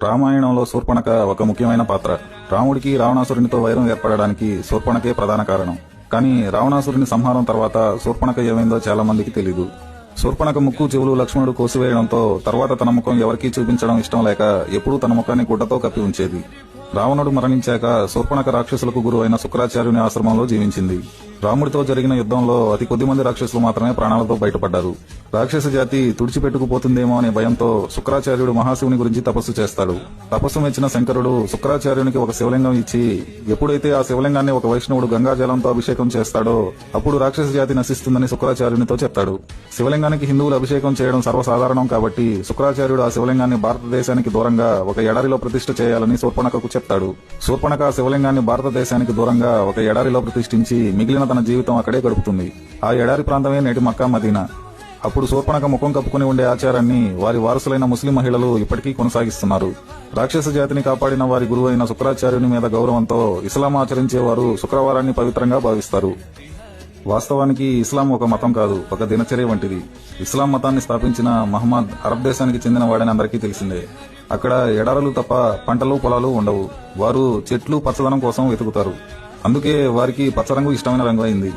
రామాయణంలో శూర్పణఖ ఒక ముఖ్యమైన పాత్ర. రాముడికి రావణాసురునితో వైరం ఏర్పడడానికి శూర్పణఖే ప్రధాన కారణం. కానీ రావణాసురుని సంహారం తర్వాత శూర్పణఖ ఏమైందో చాలా మందికి తెలీదు. శూర్పణఖ ముక్కు చెవులు లక్ష్మణుడు కోసివేయడంతో తర్వాత తన ముఖం ఎవరికీ చూపించడం ఇష్టం లేక ఎప్పుడూ తన ముఖాన్ని గుడ్డతో కప్పి ఉంచేది. రావణుడు మరణించాక శూర్పణఖ రాక్షసులకు గురువైన శుక్రాచార్యుని ఆశ్రమంలో జీవించింది. రాముడితో జరిగిన యుద్ధంలో అతి కొద్ది మంది రాక్షసులు మాత్రమే ప్రాణాలతో బయటపడ్డారు. రాక్షస జాతి తుడిచిపెట్టుకుపోతుందేమో అనే భయంతో శుక్రాచార్యుడు మహాశివుని గురించి తపస్సు చేస్తాడు. తపస్సు మెచ్చిన శంకరుడు శుక్రాచార్యునికి ఒక శివలింగం ఇచ్చి ఎప్పుడైతే ఆ శివలింగాన్ని ఒక వైష్ణవుడు గంగాజలంతో అభిషేకం చేస్తాడో అప్పుడు రాక్షస జాతి నశిస్తుందని శుక్రాచార్యునితో చెప్తాడు. శివలింగానికి హిందువులు అభిషేకం చేయడం సర్వసాధారణం కాబట్టి శుక్రాచార్యుడు ఆ శివలింగాన్ని భారతదేశానికి దూరంగా ఒక ఎడారిలో ప్రతిష్ఠ చేయాలని శూర్పణఖకు చెప్తాడు. శూర్పణఖ ఆ శివలింగాన్ని భారతదేశానికి దూరంగా ఒక ఎడారిలో ప్రతిష్ఠించి మిగిలిన తన జీవితం అక్కడే గడుపుతుంది. ఆ ఎడారి ప్రాంతమే నేటి మక్కా మదీనా. అప్పుడు శూర్పణఖ ముఖం కప్పుకుని ఉండే ఆచారాన్ని వారి వారసులైన ముస్లిం మహిళలు ఇప్పటికీ కొనసాగిస్తున్నారు. రాక్షస జాతిని కాపాడిన వారి గురువైన శుక్రాచార్యుని మీద గౌరవంతో ఇస్లాం ఆచరించేవారు శుక్రవారాన్ని పవిత్రంగా భావిస్తారు. వాస్తవానికి ఇస్లాం ఒక మతం కాదు, ఒక దినచర్య వంటిది. ఇస్లాం మతాన్ని స్థాపించిన మహమ్మద్ అరబ్ దేశానికి చెందిన వాడని అందరికీ తెలిసిందే. అక్కడ ఎడారులు తప్ప పంటలు పొలాలు ఉండవు. వారు చెట్లు పచ్చదనం కోసం వెతుకుతారు. అందుకే వారికి పచ్చరంగు ఇష్టమైన రంగు అయింది.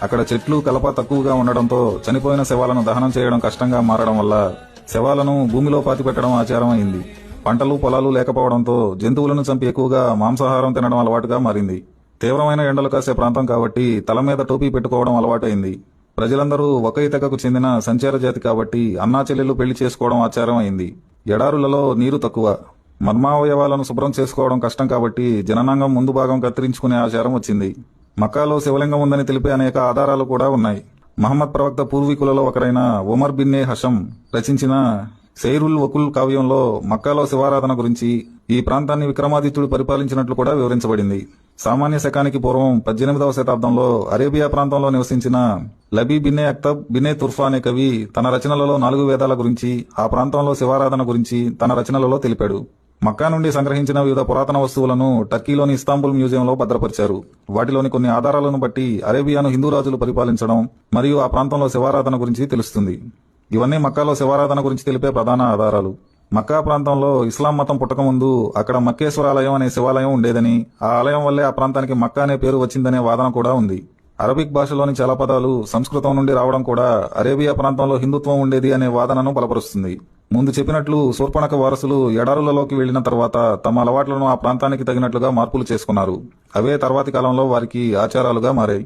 అక్కడ చెట్లు కలప తక్కువగా ఉండడంతో చనిపోయిన శవాలను దహనం చేయడం కష్టంగా మారడం వల్ల శవాలను భూమిలో పాతిపెట్టడం ఆచారం అయింది. పంటలు పొలాలు లేకపోవడంతో జంతువులను చంపి ఎక్కువగా మాంసాహారం తినడం అలవాటుగా మారింది. తీవ్రమైన ఎండలు కాసే ప్రాంతం కాబట్టి తల మీద టోపీ పెట్టుకోవడం అలవాటైంది. ప్రజలందరూ ఒకే తెగకు చెందిన సంచార జాతి కాబట్టి అన్నా చెల్లెలు పెళ్లి చేసుకోవడం ఆచారం అయింది. ఎడారులలో నీరు తక్కువ, మర్మావయవాలను శుభ్రం చేసుకోవడం కష్టం కాబట్టి జననాంగం ముందు భాగం కత్తిరించుకునే ఆచారం వచ్చింది. మక్కాలో శివలింగం ఉందని తెలిపే అనేక ఆధారాలు కూడా ఉన్నాయి. మహమ్మద్ ప్రవక్త పూర్వీకులలో ఒకరైన ఉమర్ బిన్నే హషం రచించిన సైరుల్ వకుల్ కావ్యంలో మక్కాలో శివారాధన గురించి, ఈ ప్రాంతాన్ని విక్రమాదిత్యుడు పరిపాలించినట్లు కూడా వివరించబడింది. సామాన్య శకానికి పూర్వం 18వ శతాబ్దంలో అరేబియా ప్రాంతంలో నివసించిన లబీ బిన్నే అక్తబ్ బిన్నే తుర్ఫా అనే కవి తన రచనలలో 4 వేదాల గురించి, ఆ ప్రాంతంలో శివారాధన గురించి తన రచనలలో తెలిపాడు. మక్కా నుండి సంగ్రహించిన వివిధ పురాతన వస్తువులను టర్కీలోని ఇస్తాంబుల్ మ్యూజియంలో భద్రపరిచారు. వాటిలోని కొన్ని ఆధారాలను బట్టి అరేబియాను హిందూ రాజులు పరిపాలించడం మరియు ఆ ప్రాంతంలో శివారాధన గురించి తెలుస్తుంది. ఇవన్నీ మక్కాలో శివారాధన గురించి తెలిపే ప్రధాన ఆధారాలు. మక్కా ప్రాంతంలో ఇస్లాం మతం పుట్టకముందు అక్కడ మక్కేశ్వరాలయం అనే శివాలయం ఉండేదని, ఆ ఆలయం వల్లే ఆ ప్రాంతానికి మక్కా అనే పేరు వచ్చిందనే వాదన కూడా ఉంది. అరబిక్ భాషలోని చాలా పదాలు సంస్కృతం నుండి రావడం కూడా అరేబియా ప్రాంతంలో హిందుత్వం ఉండేది అనే వాదనను బలపరుస్తుంది. ముందు చెప్పినట్లు శూర్పణఖ వారసులు ఎడారులలోకి వెళ్లిన తర్వాత తమ అలవాట్లను ఆ ప్రాంతానికి తగినట్లుగా మార్పులు చేసుకున్నారు. అవే తర్వాతి కాలంలో వారికి ఆచారాలుగా మారాయి.